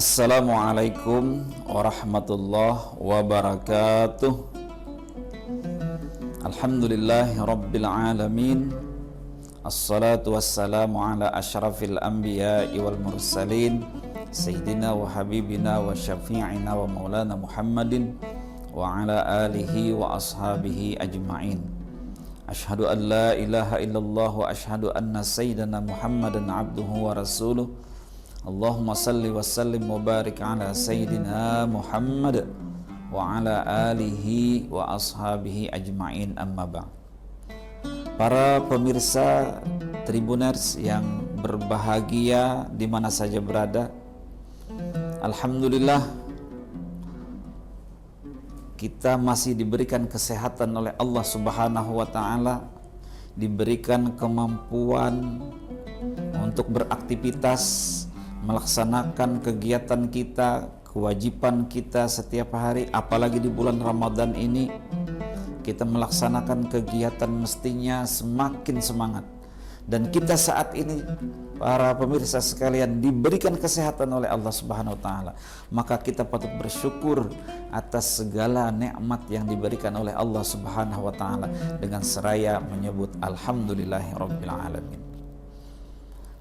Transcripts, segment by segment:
Assalamualaikum warahmatullahi wabarakatuh. Alhamdulillahi rabbil alamin. Assalatu wassalamu ala ashrafil anbiya'i wal mursalin Sayyidina wa habibina wa syafi'ina wa maulana Muhammadin wa ala alihi wa ashabihi ajma'in. Ashhadu an la ilaha illallah wa ashhadu anna sayyidana Muhammadan abduhu wa rasuluh. Allahumma salli wa sallim wa barik ala sayyidina Muhammad wa ala alihi wa ashabihi ajma'in, amma ba'd. Para pemirsa Tribuners yang berbahagia di mana saja berada, alhamdulillah kita masih diberikan kesehatan oleh Allah Subhanahu wa taala, diberikan kemampuan untuk beraktivitas, melaksanakan kegiatan kita, kewajiban kita setiap hari. Apalagi di bulan Ramadan ini kita melaksanakan kegiatan mestinya semakin semangat. Dan kita saat ini, para pemirsa sekalian, diberikan kesehatan oleh Allah Subhanahu wa taala. Maka kita patut bersyukur atas segala nikmat yang diberikan oleh Allah Subhanahu wa taala dengan seraya menyebut alhamdulillahirabbil alamin.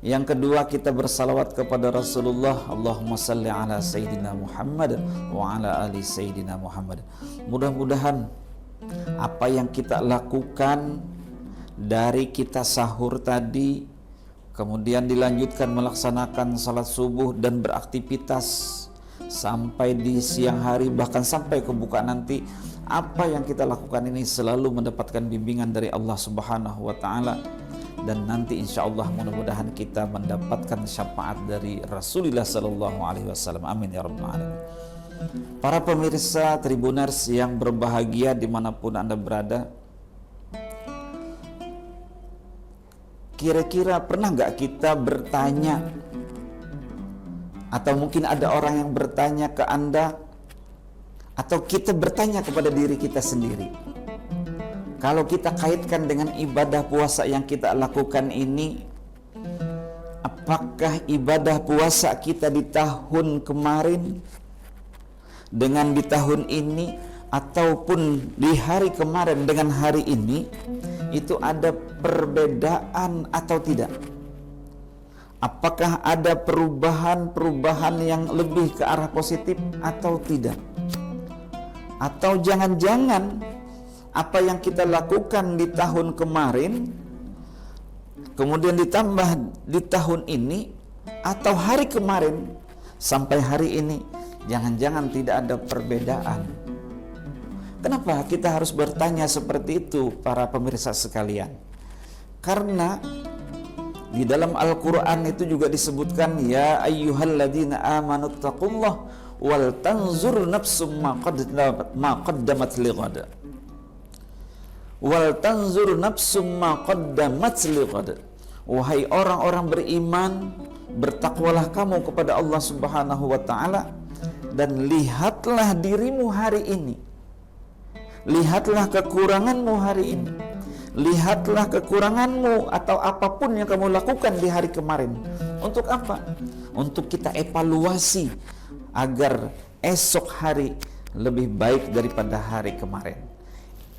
Yang kedua, kita bersalawat kepada Rasulullah. Allahumma salli ala Sayyidina Muhammad wa ala ali Sayyidina Muhammad. Mudah-mudahan apa yang kita lakukan dari kita sahur tadi, kemudian dilanjutkan melaksanakan salat subuh dan beraktivitas sampai di siang hari, bahkan sampai kebukaan nanti, apa yang kita lakukan ini selalu mendapatkan bimbingan dari Allah Subhanahu wa taala. Dan nanti insya Allah mudah-mudahan kita mendapatkan syafaat dari Rasulullah Sallallahu Alaihi Wasallam. Amin ya rabbal alamin. Para pemirsa Tribuners yang berbahagia dimanapun Anda berada, kira-kira pernah nggak kita bertanya, atau mungkin ada orang yang bertanya ke Anda, atau kita bertanya kepada diri kita sendiri, kalau kita kaitkan dengan ibadah puasa yang kita lakukan ini, apakah ibadah puasa kita di tahun kemarin dengan di tahun ini, ataupun di hari kemarin dengan hari ini, itu ada perbedaan atau tidak? Apakah ada perubahan-perubahan yang lebih ke arah positif atau tidak? Atau jangan-jangan apa yang kita lakukan di tahun kemarin kemudian ditambah di tahun ini, atau hari kemarin sampai hari ini, jangan-jangan tidak ada perbedaan? Kenapa kita harus bertanya seperti itu, para pemirsa sekalian? Karena di dalam Al-Quran itu juga disebutkan, ya ayyuhalladzina amanu taqullah wal tanzur nafsum ma qaddamat lighad. Wal tanzur nafsum ma qaddamat lighad. Wahai orang-orang beriman, bertakwalah kamu kepada Allah Subhanahu wa taala, dan lihatlah dirimu hari ini. Lihatlah kekuranganmu hari ini. Lihatlah kekuranganmu atau apapun yang kamu lakukan di hari kemarin. Untuk apa? Untuk kita evaluasi agar esok hari lebih baik daripada hari kemarin.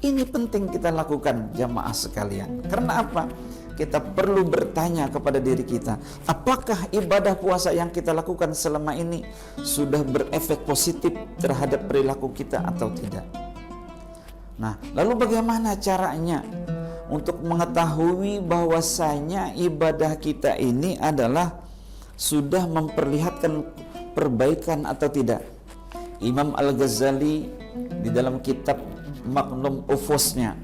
Ini penting kita lakukan, jamaah sekalian. Karena apa? Kita perlu bertanya kepada diri kita, apakah ibadah puasa yang kita lakukan selama ini sudah berefek positif terhadap perilaku kita atau tidak? Nah, lalu bagaimana caranya untuk mengetahui bahwasanya ibadah kita ini adalah sudah memperlihatkan perbaikan atau tidak? Imam Al-Ghazali di dalam kitab Magnum Opusnya,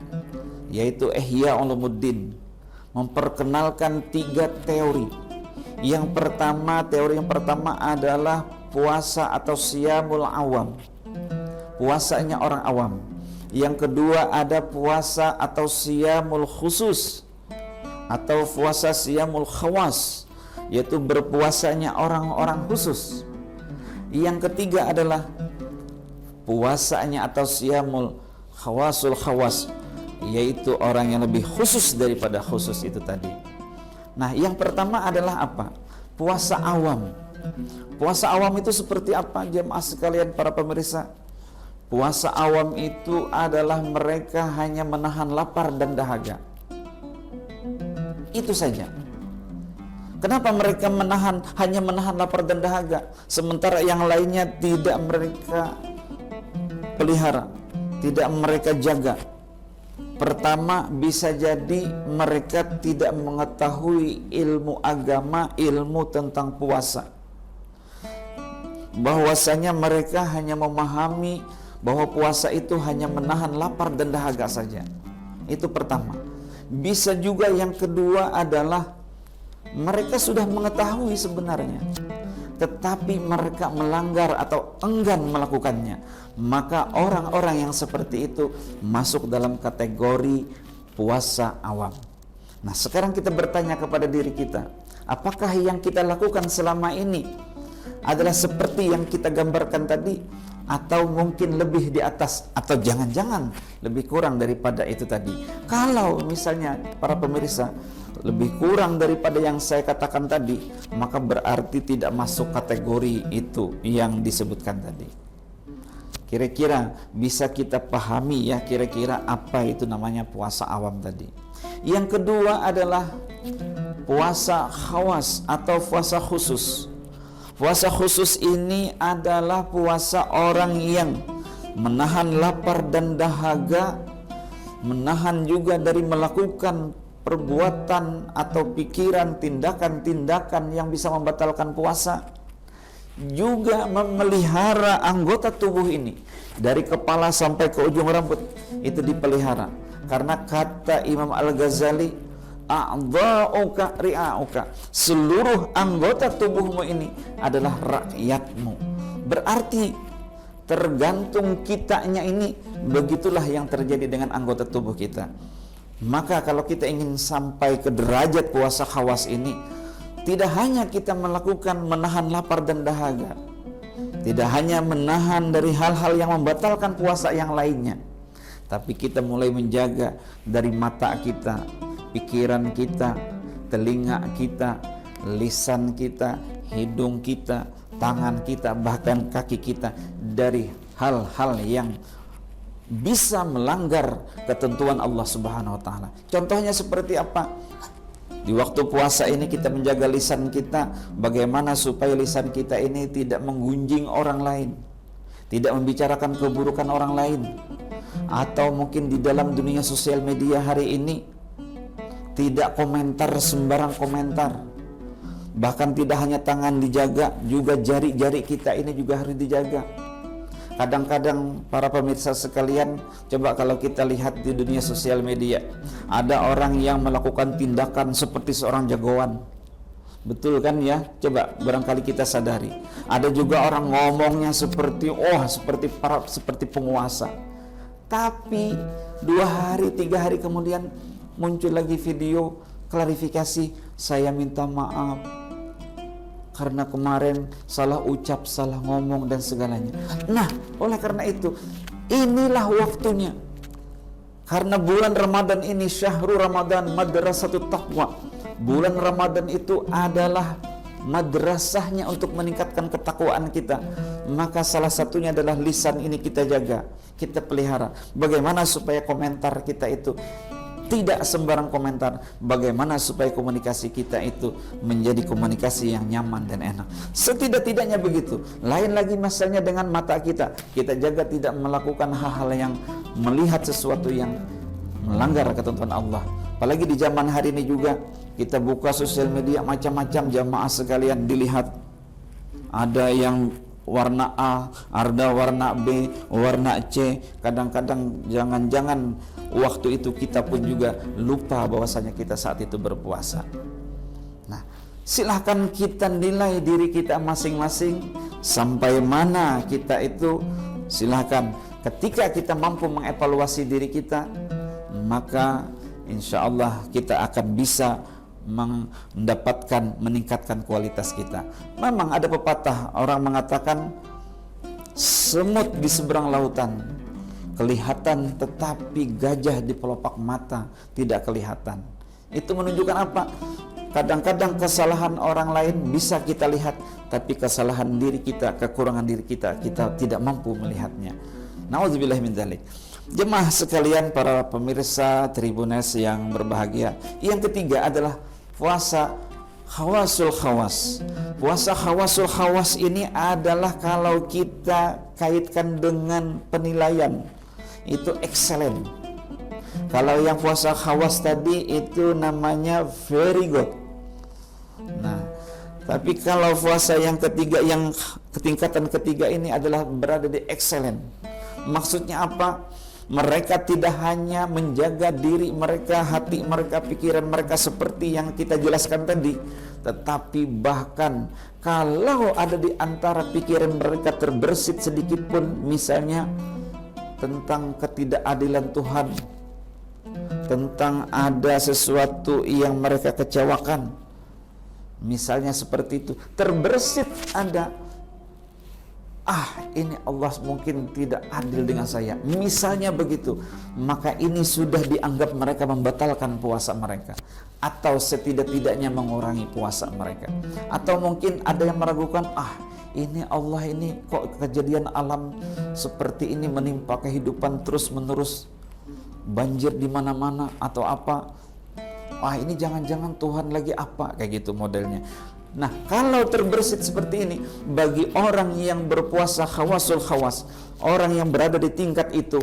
yaitu Ihya Ulumuddin, memperkenalkan 3 teori. Teori yang pertama adalah puasa atau siyamul awam, puasanya orang awam. Yang kedua ada puasa atau siyamul khusus, atau puasa siyamul khawas, yaitu berpuasanya orang-orang khusus. Yang ketiga adalah puasanya atau siyamul khawasul khawas, yaitu orang yang lebih khusus daripada khusus itu tadi. Nah, yang pertama adalah apa? Puasa awam. Puasa awam itu seperti apa jemaah sekalian para pemirsa? Puasa awam itu adalah mereka hanya menahan lapar dan dahaga. Itu saja. Kenapa mereka hanya menahan lapar dan dahaga, sementara yang lainnya tidak mereka pelihara, tidak mereka jaga? Pertama, bisa jadi mereka tidak mengetahui ilmu agama, ilmu tentang puasa. Bahwasanya mereka hanya memahami bahwa puasa itu hanya menahan lapar dan dahaga saja. Itu pertama. Bisa juga yang kedua adalah mereka sudah mengetahui sebenarnya, tetapi mereka melanggar atau enggan melakukannya. Maka orang-orang yang seperti itu masuk dalam kategori puasa awam. Nah, sekarang kita bertanya kepada diri kita, apakah yang kita lakukan selama ini adalah seperti yang kita gambarkan tadi, atau mungkin lebih di atas, atau jangan-jangan lebih kurang daripada itu tadi? Kalau misalnya para pemirsa lebih kurang daripada yang saya katakan tadi, maka berarti tidak masuk kategori itu yang disebutkan tadi. Kira-kira bisa kita pahami ya, kira-kira apa itu namanya puasa awam tadi. Yang kedua adalah puasa khawas atau puasa khusus. Puasa khusus ini adalah puasa orang yang menahan lapar dan dahaga, menahan juga dari melakukan perbuatan atau pikiran, tindakan-tindakan yang bisa membatalkan puasa, juga memelihara anggota tubuh ini dari kepala sampai ke ujung rambut, itu dipelihara. Karena kata Imam Al-Ghazali, a'dha'uka ri'a'uka, seluruh anggota tubuhmu ini adalah rakyatmu. Berarti tergantung kitanya ini, begitulah yang terjadi dengan anggota tubuh kita. Maka kalau kita ingin sampai ke derajat puasa khawas ini, tidak hanya kita melakukan menahan lapar dan dahaga, tidak hanya menahan dari hal-hal yang membatalkan puasa yang lainnya, tapi kita mulai menjaga dari mata kita, pikiran kita, telinga kita, lisan kita, hidung kita, tangan kita, bahkan kaki kita dari hal-hal yang bisa melanggar ketentuan Allah Subhanahu wa taala. Contohnya seperti apa? Di waktu puasa ini kita menjaga lisan kita, bagaimana supaya lisan kita ini tidak menggunjing orang lain, tidak membicarakan keburukan orang lain, atau mungkin di dalam dunia sosial media hari ini tidak komentar sembarang komentar. Bahkan tidak hanya tangan dijaga, juga jari-jari kita ini juga harus dijaga. Kadang-kadang para pemirsa sekalian, coba kalau kita lihat di dunia sosial media, ada orang yang melakukan tindakan seperti seorang jagoan. Betul kan ya? Coba barangkali kita sadari. Ada juga orang ngomongnya seperti seperti penguasa. Tapi 2 hari 3 hari kemudian muncul lagi video klarifikasi, saya minta maaf karena kemarin salah ucap, salah ngomong dan segalanya. Nah, oleh karena itu, inilah waktunya. Karena bulan Ramadan ini, syahrul Ramadan madrasatut taqwa. Bulan Ramadan itu adalah madrasahnya untuk meningkatkan ketakwaan kita. Maka salah satunya adalah lisan ini kita jaga, kita pelihara. Bagaimana supaya komentar kita itu tidak sembarang komentar, bagaimana supaya komunikasi kita itu menjadi komunikasi yang nyaman dan enak. Setidak-tidaknya begitu. Lain lagi masalahnya dengan mata kita, kita jaga tidak melakukan hal-hal yang melihat sesuatu yang melanggar ketentuan Allah. Apalagi di zaman hari ini juga, kita buka sosial media macam-macam jamaah sekalian, dilihat ada yang warna A, ada warna B, warna C. Kadang-kadang jangan-jangan waktu itu kita pun juga lupa bahwasanya kita saat itu berpuasa. Nah, silahkan kita nilai diri kita masing-masing sampai mana kita itu. Silahkan, ketika kita mampu mengevaluasi diri kita, maka insya Allah kita akan bisa meningkatkan kualitas kita. Memang ada pepatah, orang mengatakan semut di seberang lautan kelihatan, tetapi gajah di pelopak mata tidak kelihatan. Itu menunjukkan apa? Kadang-kadang kesalahan orang lain bisa kita lihat, tapi kesalahan diri kita, kekurangan diri kita, kita tidak mampu melihatnya. Nauzubillah min dzalik. Jemaah sekalian, para pemirsa Tribuners yang berbahagia, yang ketiga adalah puasa khawasul khawas. Puasa khawasul khawas ini adalah kalau kita kaitkan dengan penilaian, itu excellent. Kalau yang puasa khawas tadi itu namanya very good. Nah, tapi kalau puasa yang ketiga, yang tingkatan ketiga ini adalah berada di excellent. Maksudnya apa? Mereka tidak hanya menjaga diri mereka, hati mereka, pikiran mereka seperti yang kita jelaskan tadi, tetapi bahkan kalau ada di antara pikiran mereka terbersit sedikit pun, misalnya tentang ketidakadilan Tuhan, tentang ada sesuatu yang mereka kecewakan, misalnya seperti itu, terbersit ada, ini Allah mungkin tidak adil dengan saya, misalnya begitu, maka ini sudah dianggap mereka membatalkan puasa mereka, atau setidak-tidaknya mengurangi puasa mereka. Atau mungkin ada yang meragukan, ini Allah ini kok kejadian alam seperti ini menimpa kehidupan terus menerus, banjir di mana-mana atau apa, ini jangan-jangan Tuhan lagi apa, kayak gitu modelnya. Nah, kalau terbersit seperti ini, bagi orang yang berpuasa khawasul khawas, orang yang berada di tingkat itu,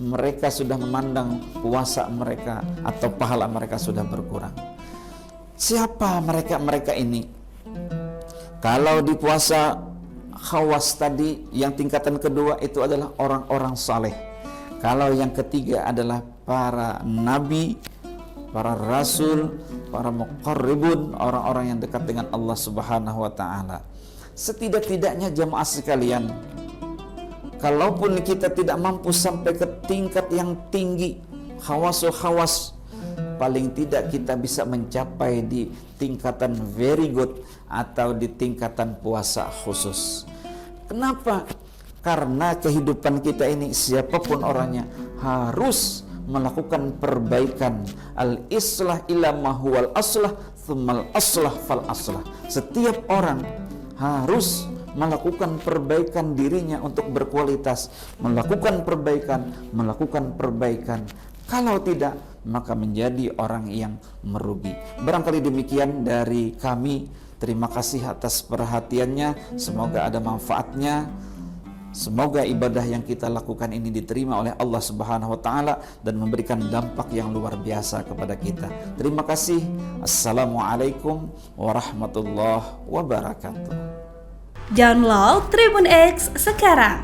mereka sudah memandang puasa mereka atau pahala mereka sudah berkurang. Siapa mereka ini? Kalau di puasa khawas tadi, yang tingkatan kedua itu adalah orang-orang saleh. Kalau yang ketiga adalah para nabi, para rasul, para muqarribun, orang-orang yang dekat dengan Allah Subhanahu wa taala. Setidak-tidaknya jemaah sekalian, kalaupun kita tidak mampu sampai ke tingkat yang tinggi khawasul khawas, paling tidak kita bisa mencapai di tingkatan very good atau di tingkatan puasa khusus. Kenapa? Karena kehidupan kita ini, siapapun orangnya, harus melakukan perbaikan. Al-islah ila ma huwal aslah tsummal aslah fal aslah. Setiap orang harus melakukan perbaikan dirinya untuk berkualitas, melakukan perbaikan. Kalau tidak, maka menjadi orang yang merugi. Barangkali demikian dari kami. Terima kasih atas perhatiannya. Semoga ada manfaatnya. Semoga ibadah yang kita lakukan ini diterima oleh Allah Subhanahu wa taala dan memberikan dampak yang luar biasa kepada kita. Terima kasih. Assalamualaikum warahmatullahi wabarakatuh. Download Tribun X sekarang.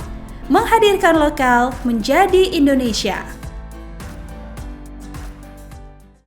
Menghadirkan lokal menjadi Indonesia.